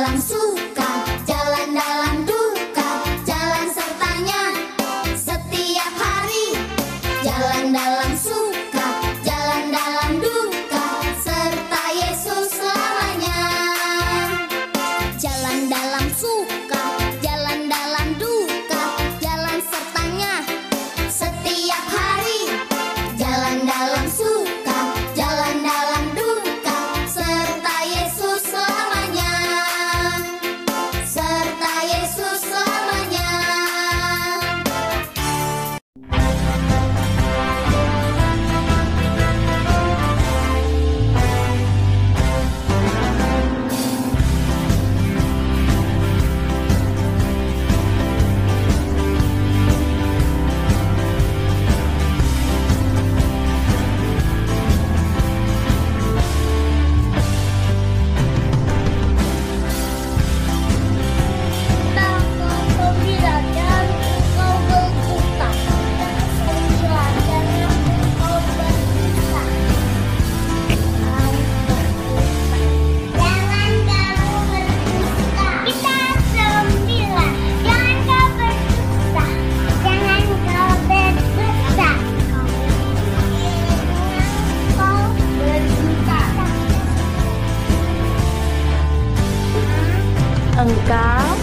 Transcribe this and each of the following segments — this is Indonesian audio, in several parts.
dalam suka, jalan dalam duka, jalan sertanya setiap hari. Jalan dalam suka, jalan dalam duka, serta Yesus selamanya. Jalan dalam suka, jalan dalam duka, jalan sertanya setiap hari. Jalan dalam suka, jalan dalam duka, serta Yesus selamanya. Serta Yesus selamanya. Engkau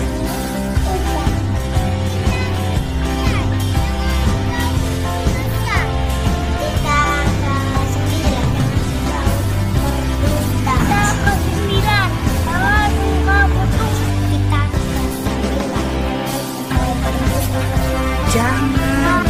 jangan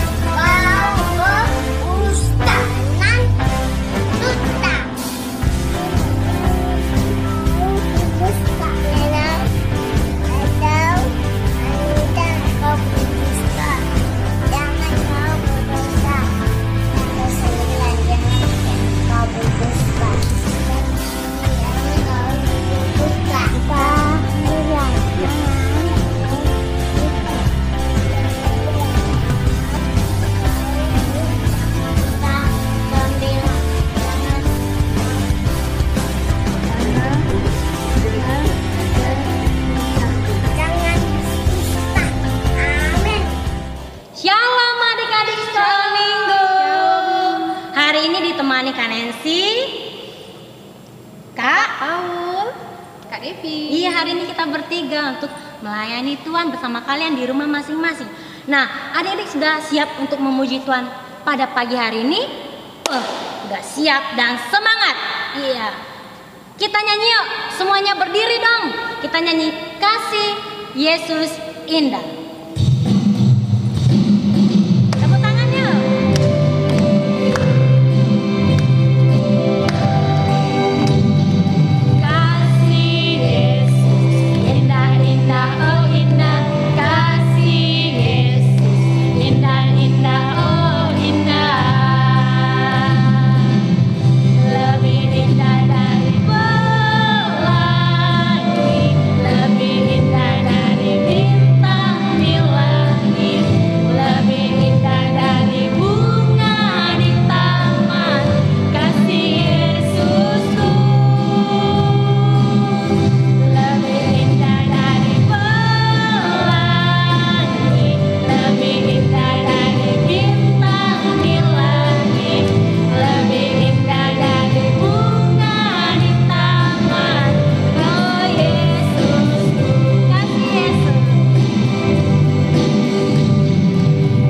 Shalom adik-adik sekolah minggu. Hari ini ditemani Kak Nancy, Kak Paul, Kak Devi. Iya, hari ini kita bertiga untuk melayani Tuhan bersama kalian di rumah masing-masing. Nah, adik-adik sudah siap untuk memuji Tuhan pada pagi hari ini? Udah siap dan semangat. Iya. Kita nyanyi yuk, semuanya berdiri dong. Kita nyanyi Kasih Yesus Indah. Tepuk tangan yuk. Kasih Yesus indah, indah, oh indah. Kasih Yesus indah, indah, oh indah. Lebih indah dari pelangi, lebih indah dari bintang di langit, lebih indah dari bunga di taman. Kasih Yesusku lebih indah dari pelangi, lebih indah dari bintang di langit, lebih indah dari bunga di taman. Oh Yesusku, kasih Yesus,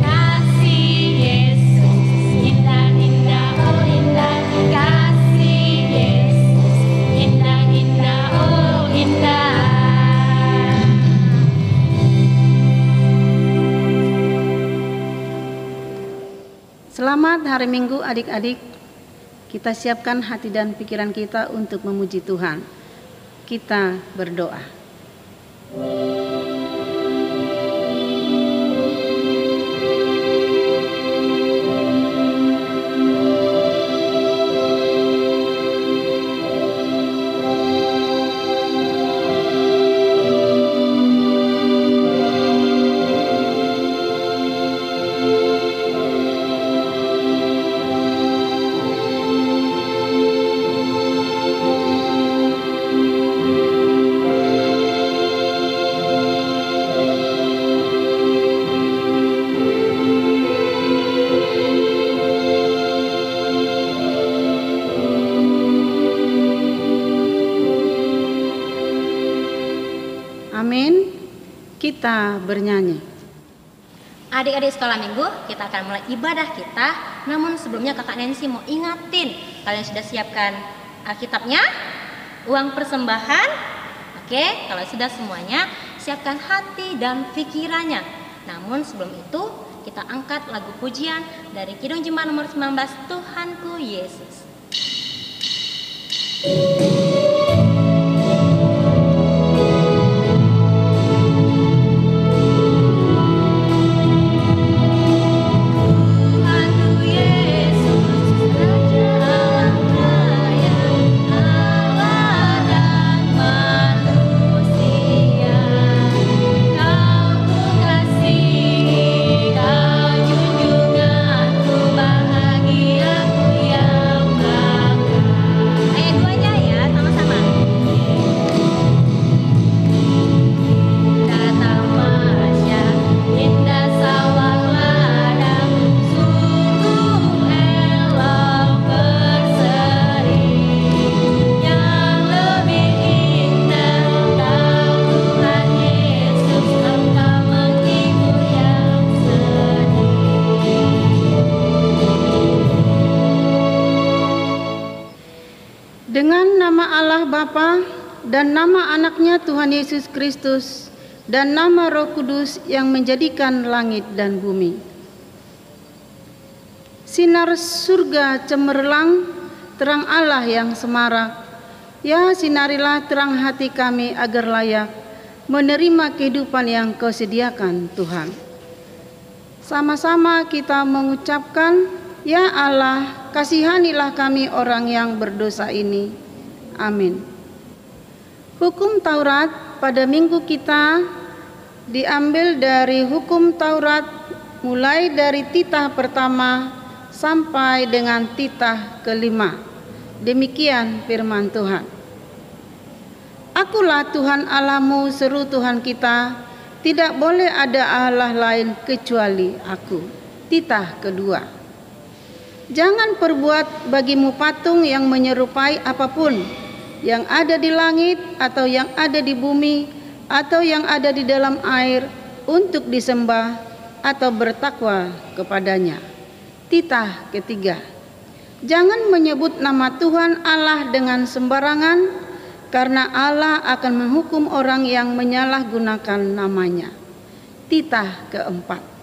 kasih Yesus indah, indah, oh indah. Kasih Yesus indah, indah, oh indah. Selamat hari Minggu adik-adik. Kita siapkan hati dan pikiran kita untuk memuji Tuhan. Kita berdoa. Amin. Kita bernyanyi. Adik-adik sekolah minggu, kita akan mulai ibadah kita. Namun sebelumnya kakak Nancy mau ingatin, kalian sudah siapkan Alkitabnya, uang persembahan. Oke, kalau sudah semuanya, siapkan hati dan pikirannya. Namun sebelum itu, kita angkat lagu pujian dari Kidung Jemaat nomor 19, Tuhanku Yesus. Dengan nama Allah Bapa dan nama anaknya Tuhan Yesus Kristus dan nama Roh Kudus yang menjadikan langit dan bumi. Sinar surga cemerlang, terang Allah yang semarak. Ya, sinarilah terang hati kami agar layak menerima kehidupan yang Kau sediakan Tuhan. Sama-sama kita mengucapkan, Ya Allah, kasihanilah kami orang yang berdosa ini. Amin. Hukum Taurat pada minggu kita diambil dari hukum Taurat mulai dari titah pertama sampai dengan titah kelima. Demikian firman Tuhan. Akulah Tuhan Allahmu, seru Tuhan kita, tidak boleh ada Allah lain kecuali aku. Titah kedua. Jangan perbuat bagimu patung yang menyerupai apapun yang ada di langit atau yang ada di bumi atau yang ada di dalam air untuk disembah atau bertakwa kepadanya. Titah ketiga. Jangan menyebut nama Tuhan Allah dengan sembarangan, karena Allah akan menghukum orang yang menyalahgunakan namanya. Titah keempat.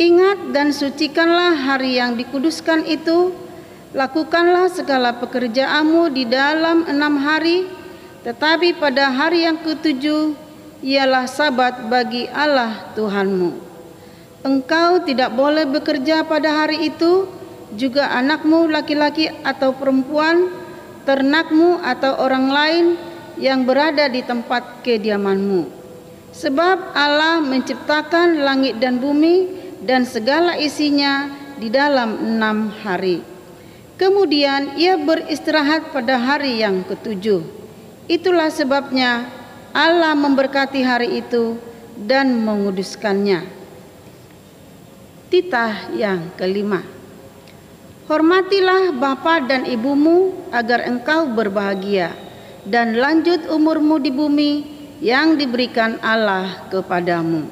Ingat dan sucikanlah hari yang dikuduskan itu, lakukanlah segala pekerjaanmu di dalam 6 hari, tetapi pada hari yang ke-7 ialah sabat bagi Allah Tuhanmu. Engkau tidak boleh bekerja pada hari itu, juga anakmu laki-laki atau perempuan, ternakmu atau orang lain yang berada di tempat kediamanmu. Sebab Allah menciptakan langit dan bumi dan segala isinya di dalam 6 hari. Kemudian ia beristirahat pada hari yang ke-7. Itulah sebabnya Allah memberkati hari itu dan menguduskannya. Titah yang kelima. Hormatilah bapa dan ibumu agar engkau berbahagia dan lanjut umurmu di bumi yang diberikan Allah kepadamu.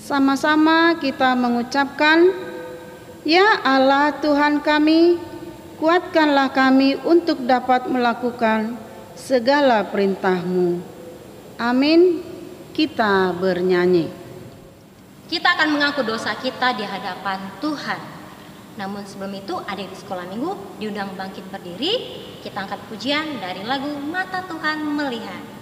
Sama-sama kita mengucapkan, Ya Allah Tuhan kami, kuatkanlah kami untuk dapat melakukan segala perintah-Mu. Amin. Kita bernyanyi. Kita akan mengaku dosa kita di hadapan Tuhan. Namun sebelum itu, adik di sekolah minggu diundang bangkit berdiri. Kita angkat pujian dari lagu Mata Tuhan Melihat.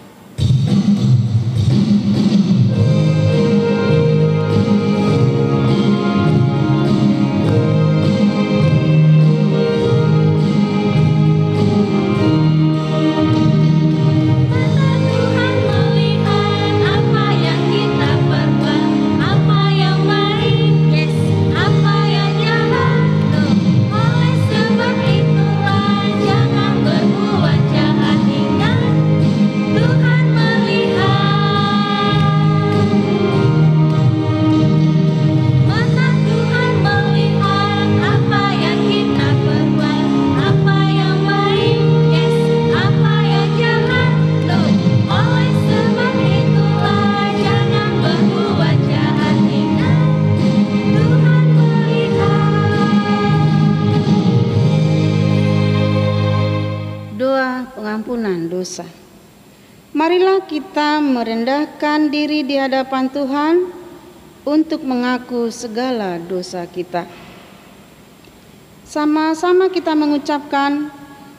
Tuhan Marilah kita merendahkan diri di hadapan Tuhan untuk mengaku segala dosa kita. Sama-sama kita mengucapkan,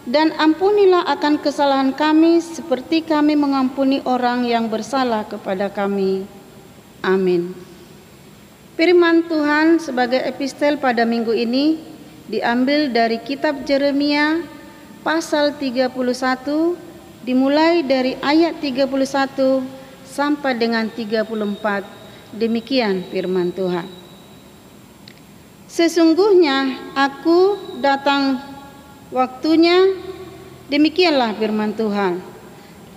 dan ampunilah akan kesalahan kami seperti kami mengampuni orang yang bersalah kepada kami. Amin. Firman Tuhan sebagai epistel pada minggu ini diambil dari kitab Yeremia pasal 31, dimulai dari ayat 31 sampai dengan 34. Demikian firman Tuhan. Sesungguhnya aku datang waktunya, demikianlah firman Tuhan.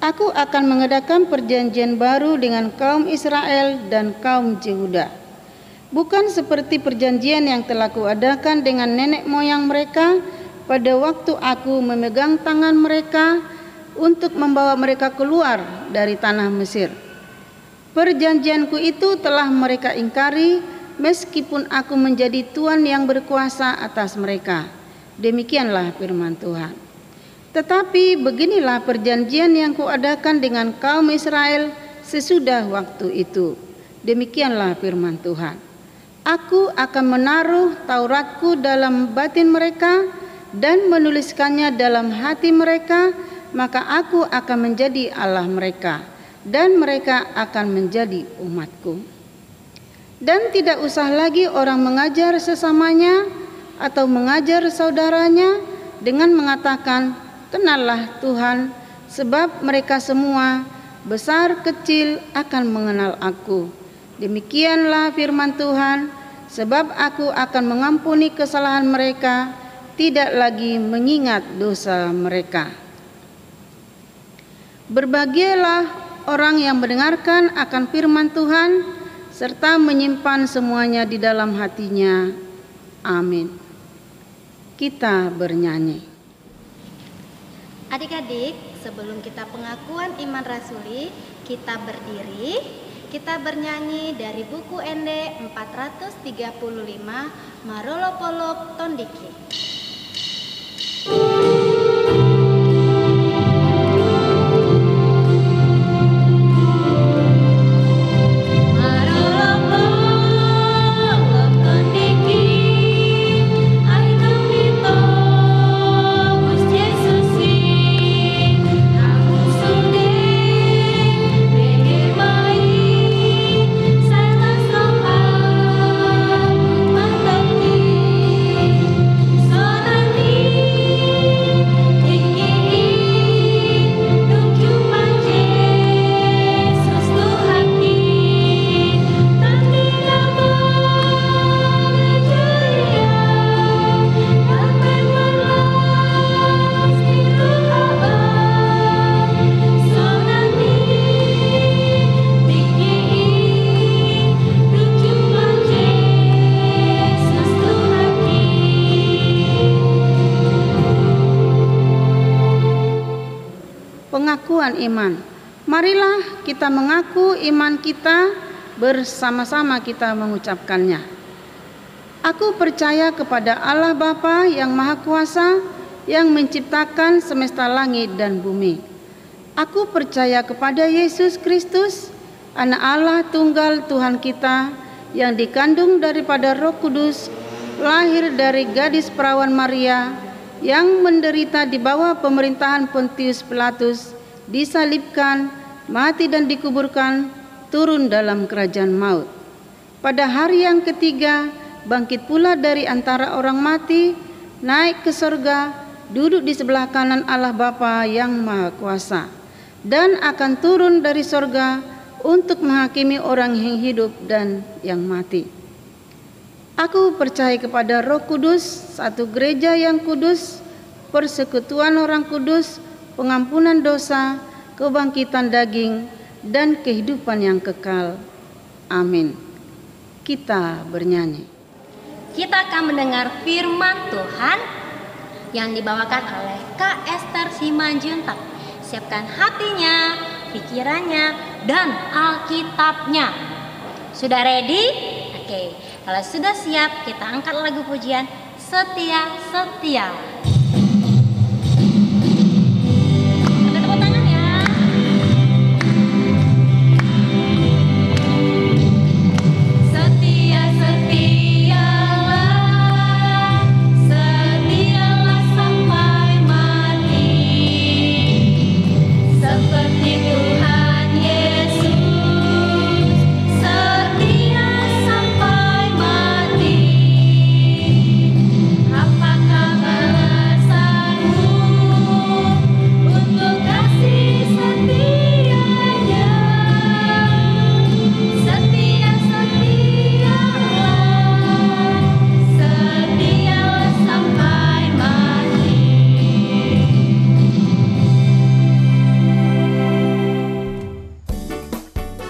Aku akan mengadakan perjanjian baru dengan kaum Israel dan kaum Yehuda. Bukan seperti perjanjian yang telah kuadakan dengan nenek moyang mereka pada waktu aku memegang tangan mereka untuk membawa mereka keluar dari tanah Mesir. Perjanjianku itu telah mereka ingkari meskipun aku menjadi Tuhan yang berkuasa atas mereka. Demikianlah firman Tuhan. Tetapi beginilah perjanjian yang kuadakan dengan kaum Israel sesudah waktu itu. Demikianlah firman Tuhan. Aku akan menaruh Tauratku dalam batin mereka dan menuliskannya dalam hati mereka, maka aku akan menjadi Allah mereka dan mereka akan menjadi umatku. Dan tidak usah lagi orang mengajar sesamanya atau mengajar saudaranya dengan mengatakan, kenallah Tuhan, sebab mereka semua besar kecil akan mengenal aku. Demikianlah firman Tuhan, sebab aku akan mengampuni kesalahan mereka, tidak lagi mengingat dosa mereka. Berbahagialah orang yang mendengarkan akan firman Tuhan, serta menyimpan semuanya di dalam hatinya. Amin. Kita bernyanyi. Adik-adik, sebelum kita pengakuan iman rasuli, kita berdiri, kita bernyanyi dari buku ND 435 Marolopolop Tondiki. Pengakuan iman. Marilah kita mengaku iman kita, bersama-sama kita mengucapkannya. Aku percaya kepada Allah Bapa yang Maha Kuasa, yang menciptakan semesta langit dan bumi. Aku percaya kepada Yesus Kristus, Anak Allah Tunggal Tuhan kita, yang dikandung daripada Roh Kudus, lahir dari gadis perawan Maria, yang menderita di bawah pemerintahan Pontius Pilatus, disalibkan, mati dan dikuburkan, turun dalam kerajaan maut. Pada hari yang ketiga, bangkit pula dari antara orang mati, naik ke surga, duduk di sebelah kanan Allah Bapa yang Maha Kuasa, dan akan turun dari surga untuk menghakimi orang yang hidup dan yang mati. Aku percaya kepada Roh Kudus, satu gereja yang kudus, persekutuan orang kudus, pengampunan dosa, kebangkitan daging, dan kehidupan yang kekal. Amin. Kita bernyanyi. Kita akan mendengar firman Tuhan yang dibawakan oleh Kak Esther Simanjuntak. Siapkan hatinya, pikirannya, dan Alkitabnya. Sudah ready? Oke, kalau sudah siap, kita angkat lagu pujian Setia Setia. Tepuk tangan ya.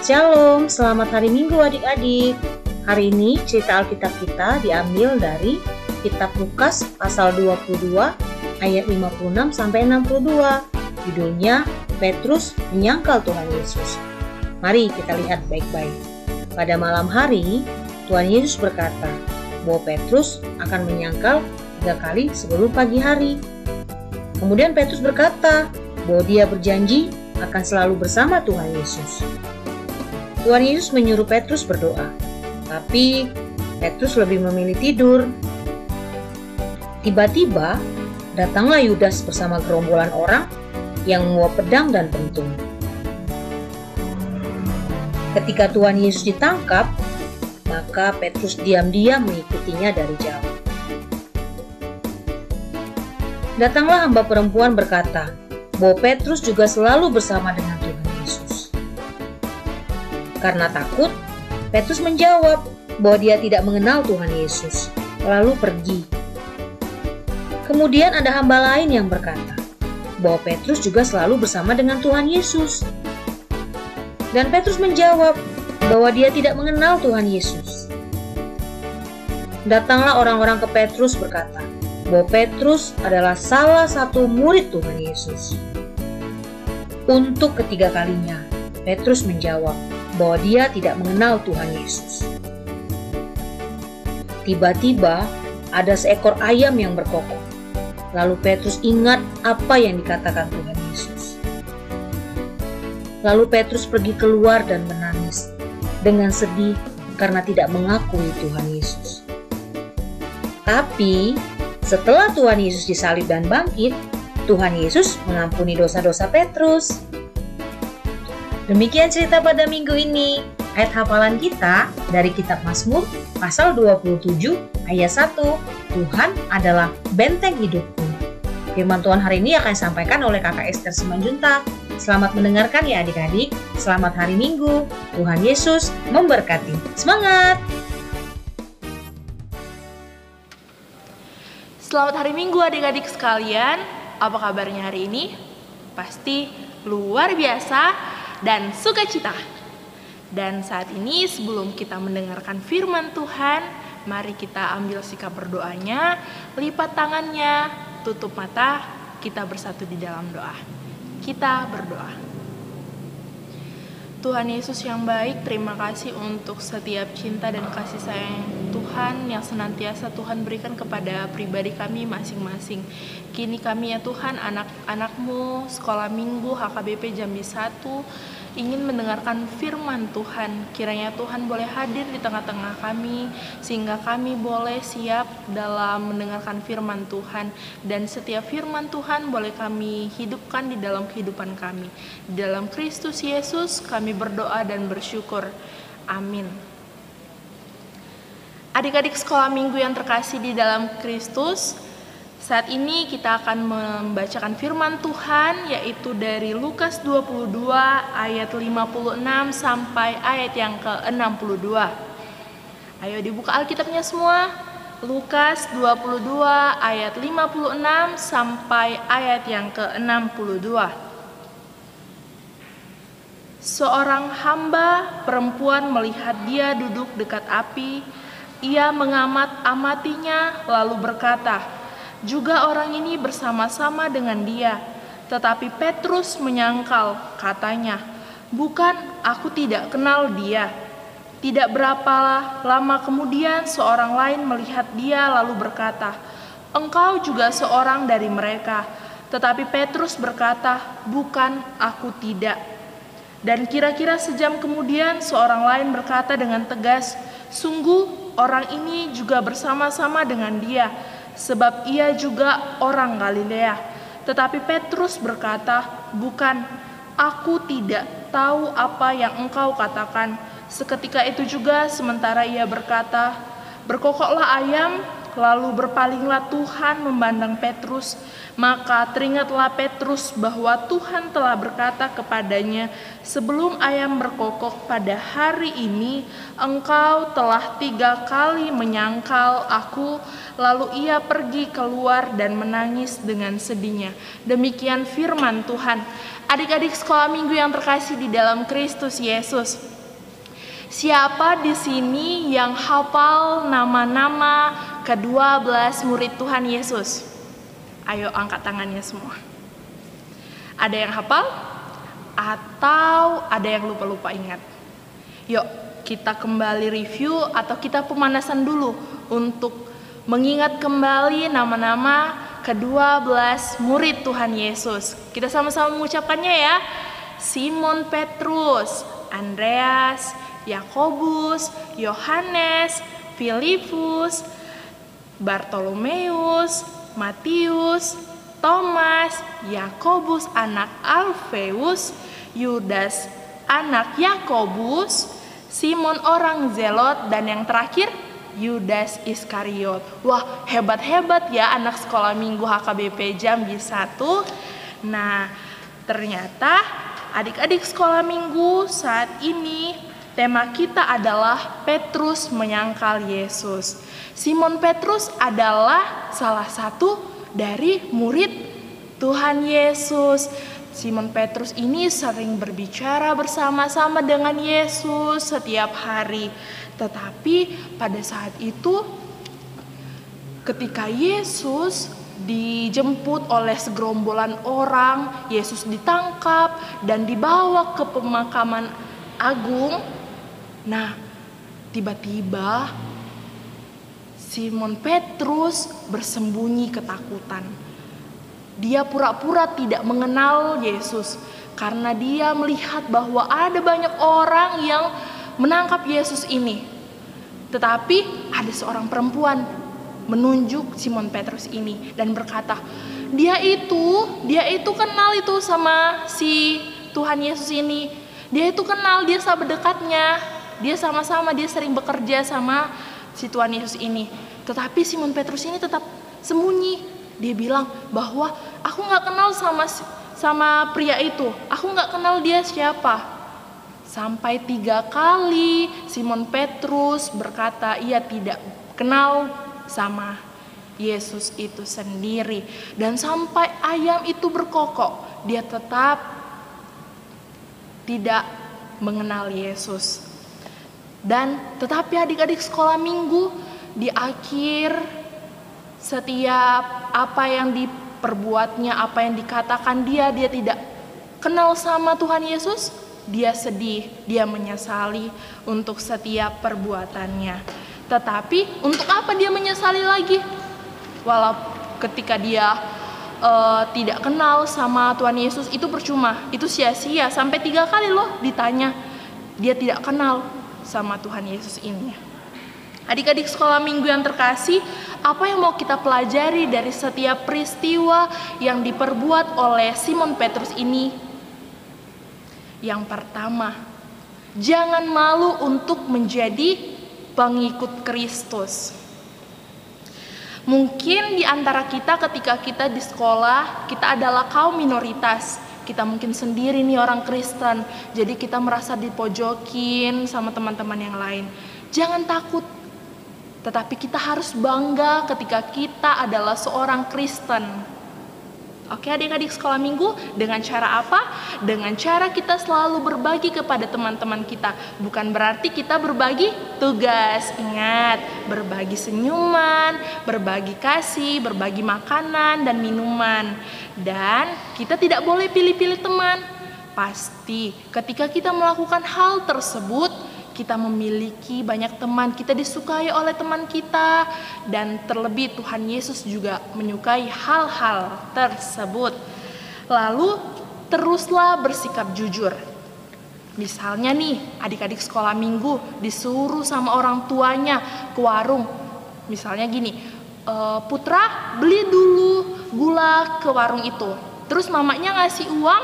Shalom, selamat hari Minggu adik-adik. Hari ini cerita Alkitab kita diambil dari Kitab Lukas pasal 22 ayat 56 sampai 62. Judulnya Petrus menyangkal Tuhan Yesus. Mari kita lihat baik-baik. Pada malam hari, Tuhan Yesus berkata bahwa Petrus akan menyangkal 3 kali sebelum pagi hari. Kemudian Petrus berkata bahwa dia berjanji akan selalu bersama Tuhan Yesus. Tuhan Yesus menyuruh Petrus berdoa, tapi Petrus lebih memilih tidur. Tiba-tiba datanglah Yudas bersama gerombolan orang yang membawa pedang dan pentung. Ketika Tuhan Yesus ditangkap, maka Petrus diam-diam mengikutinya dari jauh. Datanglah hamba perempuan berkata bahwa Petrus juga selalu bersama dengan Tuhan Yesus. Karena takut, Petrus menjawab bahwa dia tidak mengenal Tuhan Yesus, lalu pergi. Kemudian ada hamba lain yang berkata bahwa Petrus juga selalu bersama dengan Tuhan Yesus. Dan Petrus menjawab bahwa dia tidak mengenal Tuhan Yesus. Datanglah orang-orang ke Petrus berkata bahwa Petrus adalah salah satu murid Tuhan Yesus. Untuk ketiga kalinya, Petrus menjawab bahwa dia tidak mengenal Tuhan Yesus. Tiba-tiba ada seekor ayam yang berkokok. Lalu Petrus ingat apa yang dikatakan Tuhan Yesus. Lalu Petrus pergi keluar dan menangis dengan sedih karena tidak mengakui Tuhan Yesus. Tapi setelah Tuhan Yesus disalib dan bangkit, Tuhan Yesus mengampuni dosa-dosa Petrus. Demikian cerita pada minggu ini. Ayat hafalan kita dari kitab Mazmur pasal 27 ayat 1. Tuhan adalah benteng hidupku. Firman Tuhan hari ini akan disampaikan oleh Kakak Esther Simanjuntak. Selamat mendengarkan ya adik-adik. Selamat hari Minggu. Tuhan Yesus memberkati. Semangat! Selamat hari Minggu adik-adik sekalian. Apa kabarnya hari ini? Pasti luar biasa dan sukacita. Dan saat ini sebelum kita mendengarkan firman Tuhan, mari kita ambil sikap berdoanya, lipat tangannya, tutup mata, kita bersatu di dalam doa. Kita berdoa. Tuhan Yesus yang baik, terima kasih untuk setiap cinta dan kasih sayang Tuhan yang senantiasa Tuhan berikan kepada pribadi kami masing-masing. Kini kami ya Tuhan, anak-anak-Mu, sekolah minggu HKBP Jambi 1, ingin mendengarkan firman Tuhan. Kiranya Tuhan boleh hadir di tengah-tengah kami, sehingga kami boleh siap dalam mendengarkan firman Tuhan. Dan setiap firman Tuhan boleh kami hidupkan di dalam kehidupan kami. Di dalam Kristus Yesus kami berdoa dan bersyukur. Amin. Adik-adik sekolah minggu yang terkasih di dalam Kristus, saat ini kita akan membacakan firman Tuhan, yaitu dari Lukas 22 ayat 56 sampai ayat yang ke-62. Ayo dibuka Alkitabnya semua. Lukas 22 ayat 56 sampai ayat yang ke-62. Seorang hamba perempuan melihat dia duduk dekat api. Ia mengamat-amatinya lalu berkata, "Juga orang ini bersama-sama dengan dia." Tetapi Petrus menyangkal, katanya, "Bukan, aku tidak kenal dia." Tidak berapa lama kemudian seorang lain melihat dia lalu berkata, "Engkau juga seorang dari mereka." Tetapi Petrus berkata, "Bukan, aku tidak." Dan kira-kira sejam kemudian seorang lain berkata dengan tegas, "Sungguh orang ini juga bersama-sama dengan dia, sebab ia juga orang Galilea." Tetapi Petrus berkata, "Bukan, aku tidak tahu apa yang engkau katakan." Seketika itu juga sementara ia berkata, berkokoklah ayam, lalu berpalinglah Tuhan memandang Petrus. Maka teringatlah Petrus bahwa Tuhan telah berkata kepadanya, "Sebelum ayam berkokok pada hari ini, engkau telah 3 kali menyangkal aku." Lalu ia pergi keluar dan menangis dengan sedihnya. Demikian firman Tuhan. Adik-adik sekolah minggu yang terkasih di dalam Kristus Yesus, siapa di sini yang hafal nama-nama ke-12 murid Tuhan Yesus? Ayo angkat tangannya semua. Ada yang hafal? Atau ada yang lupa-lupa ingat? Yuk kita kembali review atau kita pemanasan dulu untuk mengingat kembali nama-nama ke-12 murid Tuhan Yesus. Kita sama-sama mengucapkannya ya. Simon Petrus, Andreas, Yakobus, Yohanes, Filipus, Bartolomeus, Matius, Thomas, Yakobus anak Alfeus, Yudas anak Yakobus, Simon orang Zelot, dan yang terakhir Yudas Iskariot. Wah, hebat-hebat ya anak sekolah minggu HKBP Jambi 1. Nah, ternyata adik-adik sekolah minggu saat ini tema kita adalah Petrus menyangkal Yesus. Simon Petrus adalah salah satu dari murid Tuhan Yesus. Simon Petrus ini sering berbicara bersama-sama dengan Yesus setiap hari. Tetapi pada saat itu ketika Yesus dijemput oleh segerombolan orang, Yesus ditangkap dan dibawa ke pemakaman agung. Nah, tiba-tiba Simon Petrus bersembunyi ketakutan. Dia pura-pura tidak mengenal Yesus karena dia melihat bahwa ada banyak orang yang menangkap Yesus ini. Tetapi ada seorang perempuan menunjuk Simon Petrus ini dan berkata, dia itu kenal itu sama si Tuhan Yesus ini. Dia itu kenal, dia sahabat dekatnya. Dia sama-sama, dia sering bekerja sama si Tuhan Yesus ini. Tetapi Simon Petrus ini tetap sembunyi. Dia bilang bahwa aku gak kenal sama pria itu. Aku gak kenal dia siapa. Sampai 3 kali Simon Petrus berkata ia tidak kenal sama Yesus itu sendiri. Dan sampai ayam itu berkokok, dia tetap tidak mengenal Yesus. Dan tetapi adik-adik sekolah minggu, di akhir setiap apa yang diperbuatnya, apa yang dikatakan dia tidak kenal sama Tuhan Yesus, dia sedih, dia menyesali untuk setiap perbuatannya. Tetapi untuk apa dia menyesali lagi? Walau ketika dia tidak kenal sama Tuhan Yesus, itu percuma, itu sia-sia. Sampai 3 kali loh ditanya, dia tidak kenal sama Tuhan Yesus ini. Adik-adik sekolah minggu yang terkasih, apa yang mau kita pelajari dari setiap peristiwa yang diperbuat oleh Simon Petrus ini? Yang pertama, jangan malu untuk menjadi pengikut Kristus. Mungkin di antara kita ketika kita di sekolah, kita adalah kaum minoritas. Kita mungkin sendiri nih orang Kristen, jadi kita merasa dipojokin sama teman-teman yang lain. Jangan takut, tetapi kita harus bangga ketika kita adalah seorang Kristen. Oke adik-adik sekolah minggu, dengan cara apa? Dengan cara kita selalu berbagi kepada teman-teman kita. Bukan berarti kita berbagi tugas. Ingat, berbagi senyuman, berbagi kasih, berbagi makanan dan minuman. Dan kita tidak boleh pilih-pilih teman. Pasti ketika kita melakukan hal tersebut, kita memiliki banyak teman, kita disukai oleh teman kita, dan terlebih Tuhan Yesus juga menyukai hal-hal tersebut. Lalu teruslah bersikap jujur. Misalnya nih, adik-adik sekolah minggu disuruh sama orang tuanya ke warung. Misalnya gini, Putra beli dulu gula ke warung itu. Terus mamanya ngasih uang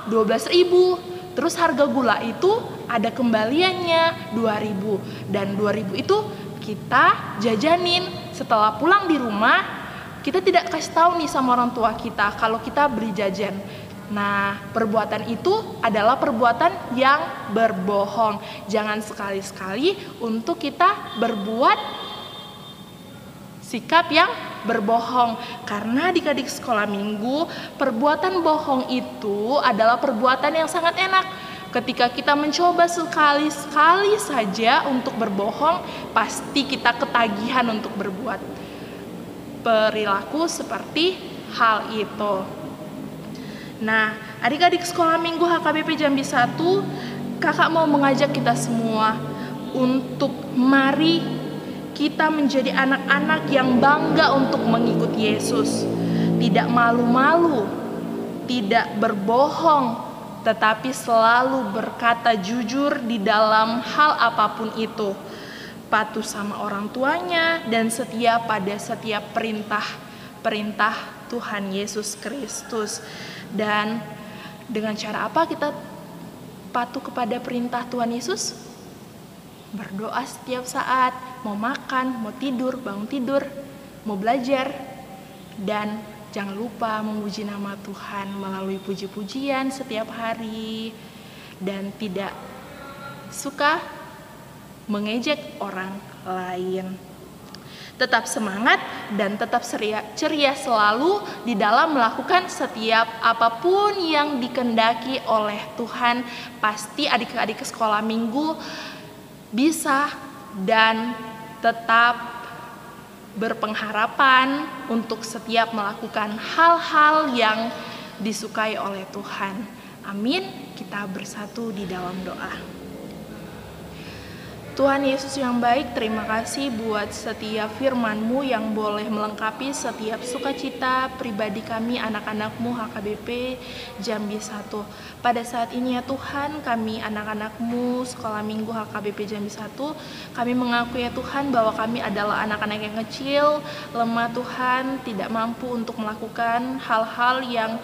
12.000. Terus harga gula itu ada kembaliannya 2.000. Dan 2.000 itu kita jajanin. Setelah pulang di rumah, kita tidak kasih tahu nih sama orang tua kita kalau kita beli jajan. Nah, perbuatan itu adalah perbuatan yang berbohong. Jangan sekali-sekali untuk kita berbuat sikap yang berbohong. Karena adik-adik sekolah minggu, perbuatan bohong itu adalah perbuatan yang sangat enak. Ketika kita mencoba sekali-sekali saja untuk berbohong, pasti kita ketagihan untuk berbuat perilaku seperti hal itu. Nah, adik-adik sekolah minggu HKBP Jambi 1, kakak mau mengajak kita semua untuk mari kita menjadi anak-anak yang bangga untuk mengikuti Yesus. Tidak malu-malu, tidak berbohong, tetapi selalu berkata jujur di dalam hal apapun itu. Patuh sama orang tuanya dan setia pada setiap perintah Tuhan Yesus Kristus. Dan dengan cara apa kita patuh kepada perintah Tuhan Yesus? Berdoa setiap saat, mau makan, mau tidur, bangun tidur, mau belajar. Dan jangan lupa memuji nama Tuhan melalui puji-pujian setiap hari. Dan tidak suka mengejek orang lain. Tetap semangat dan tetap ceria selalu di dalam melakukan setiap apapun yang dikehendaki oleh Tuhan. Pasti adik-adik sekolah minggu bisa dan tetap berpengharapan untuk setiap melakukan hal-hal yang disukai oleh Tuhan. Amin. Kita bersatu di dalam doa. Tuhan Yesus yang baik, terima kasih buat setiap firman-Mu yang boleh melengkapi setiap sukacita pribadi kami anak-anak-Mu HKBP Jambi 1. Pada saat ini ya Tuhan, kami anak-anak-Mu sekolah minggu HKBP Jambi 1, kami mengakui ya Tuhan bahwa kami adalah anak-anak yang kecil, lemah Tuhan, tidak mampu untuk melakukan hal-hal yang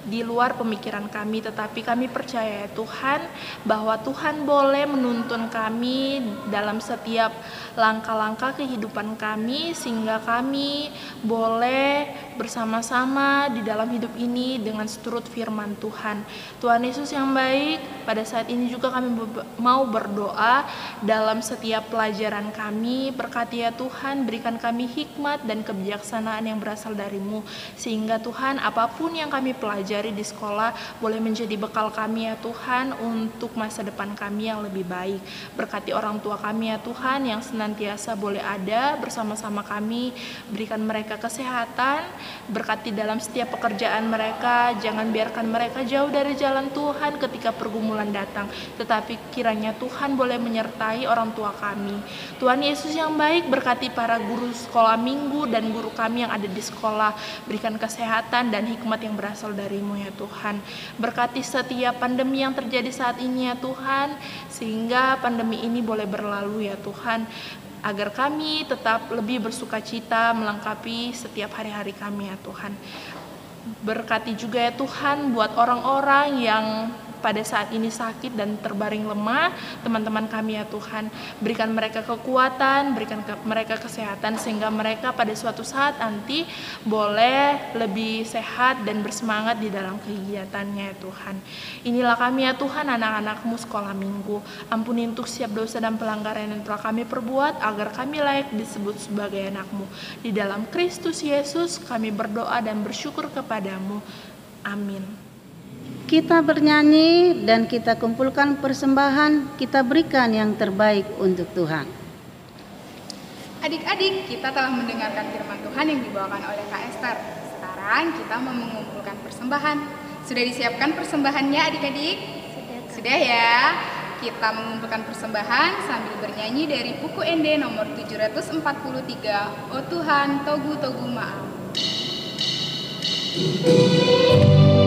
di luar pemikiran kami, tetapi kami percaya ya Tuhan bahwa Tuhan boleh menuntun kami dalam setiap langkah-langkah kehidupan kami, sehingga kami boleh bersama-sama di dalam hidup ini dengan seturut firman Tuhan. Tuhan Yesus yang baik, pada saat ini juga kami mau berdoa dalam setiap pelajaran kami. Berkati ya Tuhan, berikan kami hikmat dan kebijaksanaan yang berasal dari-Mu, sehingga Tuhan apapun yang kami pelajari di sekolah boleh menjadi bekal kami ya Tuhan untuk masa depan kami yang lebih baik. Berkati orang tua kami ya Tuhan yang senantiasa boleh ada bersama-sama kami, berikan mereka kesehatan, berkati dalam setiap pekerjaan mereka, jangan biarkan mereka jauh dari jalan Tuhan ketika pergumulan datang, tetapi kiranya Tuhan boleh menyertai orang tua kami. Tuhan Yesus yang baik, berkati para guru sekolah minggu dan guru kami yang ada di sekolah, berikan kesehatan dan hikmat yang berasal dari-Mu ya Tuhan. Berkati setiap pandemi yang terjadi saat ini ya Tuhan, sehingga pandemi ini boleh berlalu ya Tuhan, agar kami tetap lebih bersukacita melengkapi setiap hari-hari kami ya Tuhan. Berkati juga ya Tuhan buat orang-orang yang pada saat ini sakit dan terbaring lemah, teman-teman kami ya Tuhan, berikan mereka kekuatan, berikan mereka kesehatan, sehingga mereka pada suatu saat nanti boleh lebih sehat dan bersemangat di dalam kegiatannya ya Tuhan. Inilah kami ya Tuhan, anak-anak-Mu sekolah minggu. Ampuni untuk setiap dosa dan pelanggaran yang telah kami perbuat, agar kami layak disebut sebagai anak-Mu. Di dalam Kristus Yesus kami berdoa dan bersyukur kepadamu. Amin. Kita bernyanyi dan kita kumpulkan persembahan, kita berikan yang terbaik untuk Tuhan. Adik-adik, kita telah mendengarkan firman Tuhan yang dibawakan oleh Kak Esther. Sekarang kita mau mengumpulkan persembahan. Sudah disiapkan persembahannya adik-adik? Sudah ya? Kita mengumpulkan persembahan sambil bernyanyi dari buku ND nomor 743, O Tuhan, Togu Togu Maaf. Terima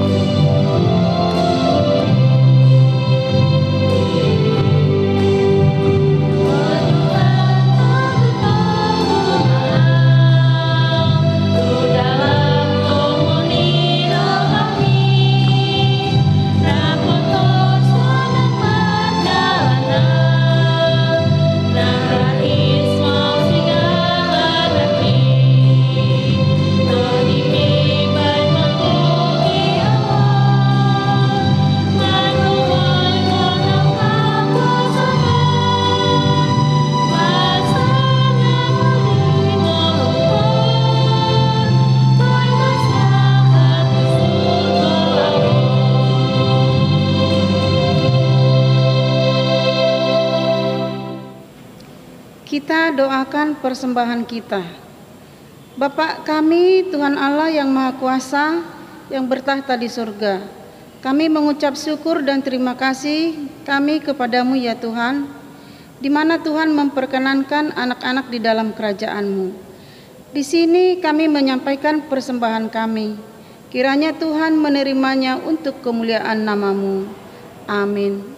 Kita doakan persembahan kita. Bapa kami, Tuhan Allah yang Maha Kuasa, yang bertahta di surga, kami mengucap syukur dan terima kasih kami kepadamu ya Tuhan, di mana Tuhan memperkenankan anak-anak di dalam kerajaan-Mu. Di sini kami menyampaikan persembahan kami. Kiranya Tuhan menerimanya untuk kemuliaan nama-Mu. Amin.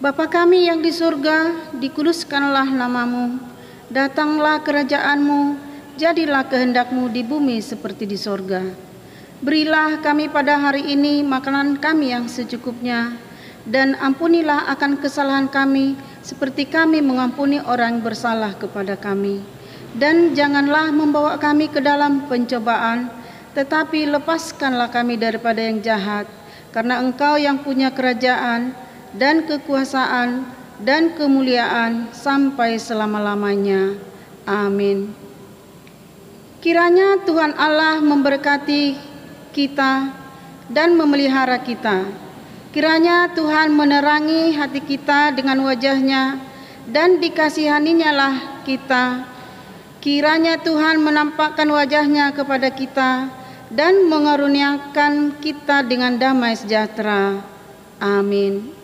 Bapa kami yang di surga, dikuduskanlah nama-Mu, datanglah kerajaan-Mu, jadilah kehendak-Mu di bumi seperti di surga. Berilah kami pada hari ini makanan kami yang secukupnya, dan ampunilah akan kesalahan kami, seperti kami mengampuni orang yang bersalah kepada kami. Dan janganlah membawa kami ke dalam pencobaan, tetapi lepaskanlah kami daripada yang jahat, karena Engkau yang punya kerajaan, dan kekuasaan dan kemuliaan sampai selama-lamanya. Amin. Kiranya Tuhan Allah memberkati kita dan memelihara kita. Kiranya Tuhan menerangi hati kita dengan wajah-Nya dan dikasihaninya lah kita. Kiranya Tuhan menampakkan wajah-Nya kepada kita dan mengaruniakan kita dengan damai sejahtera. Amin.